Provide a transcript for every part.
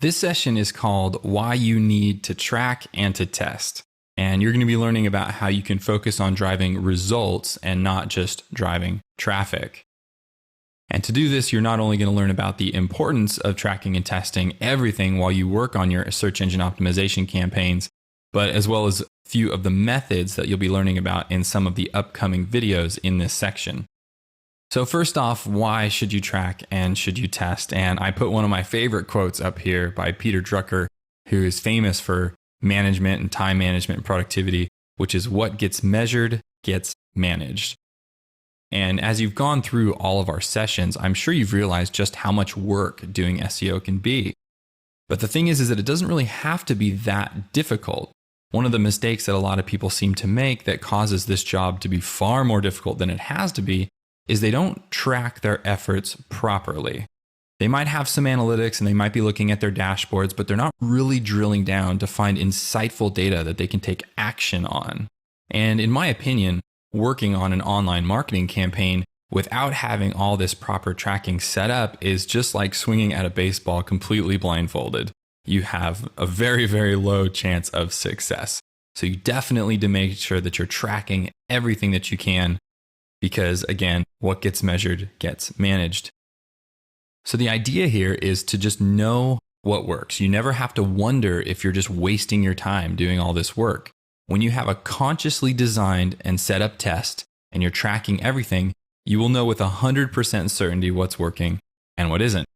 This session is called Why You Need to Track and to Test. And you're going to be learning about how you can focus on driving results and not just driving traffic. And to do this, you're not only going to learn about the importance of tracking and testing everything while you work on your search engine optimization campaigns, but as well as a few of the methods that you'll be learning about in some of the upcoming videos in this section. So first off, why should you track and should you test? And I put one of my favorite quotes up here by Peter Drucker, who is famous for management and time management and productivity, which is what gets measured gets managed. And as you've gone through all of our sessions, I'm sure you've realized just how much work doing SEO can be. But the thing is that it doesn't really have to be that difficult. One of the mistakes that a lot of people seem to make that causes this job to be far more difficult than it has to be is they don't track their efforts properly. They might have some analytics and they might be looking at their dashboards, but they're not really drilling down to find insightful data that they can take action on. And in my opinion, working on an online marketing campaign without having all this proper tracking set up is just like swinging at a baseball completely blindfolded. You have a very, very low chance of success. So you definitely need to make sure that you're tracking everything that you can, because again, what gets measured gets managed. So the idea here is to just know what works. You never have to wonder if you're just wasting your time doing all this work. When you have a consciously designed and set up test and you're tracking everything, you will know with 100% certainty what's working and what isn't.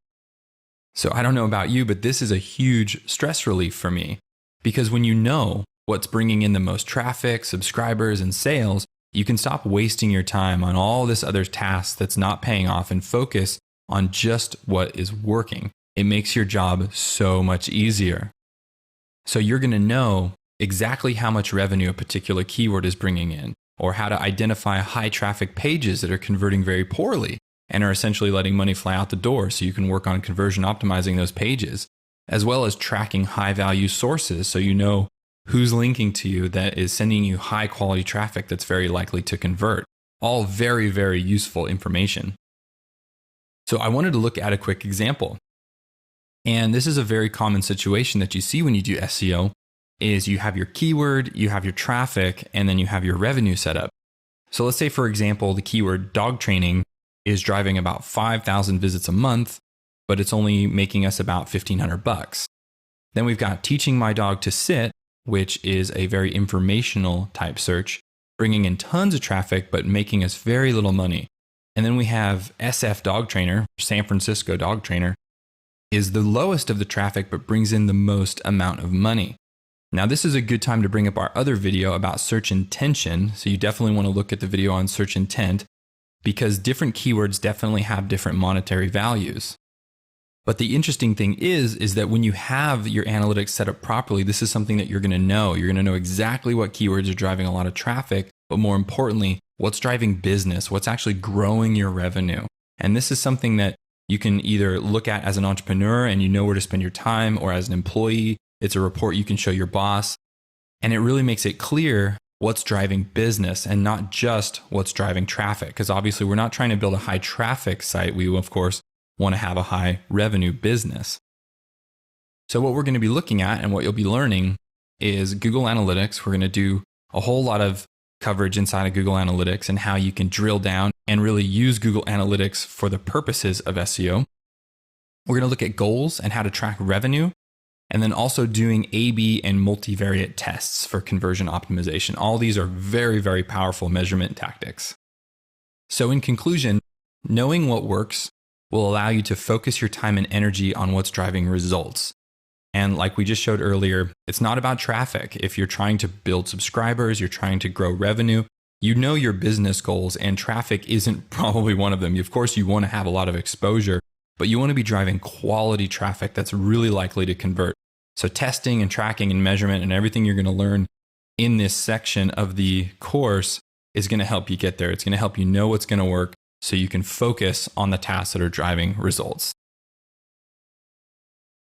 So I don't know about you, but this is a huge stress relief for me, because when you know what's bringing in the most traffic, subscribers, and sales, you can stop wasting your time on all this other tasks that's not paying off and focus on just what is working. It makes your job so much easier. So you're going to know exactly how much revenue a particular keyword is bringing in, or how to identify high traffic pages that are converting very poorly and are essentially letting money fly out the door, so you can work on conversion optimizing those pages, as well as tracking high value sources so you know who's linking to you that is sending you high quality traffic that's very likely to convert. All very, very useful information. So I wanted to look at a quick example. And this is a very common situation that you see when you do SEO, is you have your keyword, you have your traffic, and then you have your revenue set up. So let's say, for example, the keyword dog training is driving about 5,000 visits a month, but it's only making us about $1,500. Then we've got teaching my dog to sit, which is a very informational type search, bringing in tons of traffic, but making us very little money. And then we have SF dog trainer, San Francisco dog trainer, is the lowest of the traffic, but brings in the most amount of money. Now, this is a good time to bring up our other video about search intention. So you definitely want to look at the video on search intent, because different keywords definitely have different monetary values. But the interesting thing is that when you have your analytics set up properly, this is something that you're going to know. You're going to know exactly what keywords are driving a lot of traffic, but more importantly, what's driving business, what's actually growing your revenue. And this is something that you can either look at as an entrepreneur and you know where to spend your time, or as an employee, it's a report you can show your boss. And it really makes it clear what's driving business and not just what's driving traffic. Because obviously we're not trying to build a high traffic site. We, of course, want to have a high revenue business. So what we're going to be looking at and what you'll be learning is Google Analytics. We're going to do a whole lot of coverage inside of Google Analytics and how you can drill down and really use Google Analytics for the purposes of SEO. We're going to look at goals and how to track revenue, and then also doing A/B and multivariate tests for conversion optimization. All these are very, very powerful measurement tactics. So in conclusion, knowing what works will allow you to focus your time and energy on what's driving results. And like we just showed earlier, it's not about traffic. If you're trying to build subscribers, you're trying to grow revenue, you know your business goals, and traffic isn't probably one of them. Of course, you want to have a lot of exposure, but you want to be driving quality traffic that's really likely to convert. So testing and tracking and measurement and everything you're going to learn in this section of the course is going to help you get there. It's going to help you know what's going to work, so you can focus on the tasks that are driving results.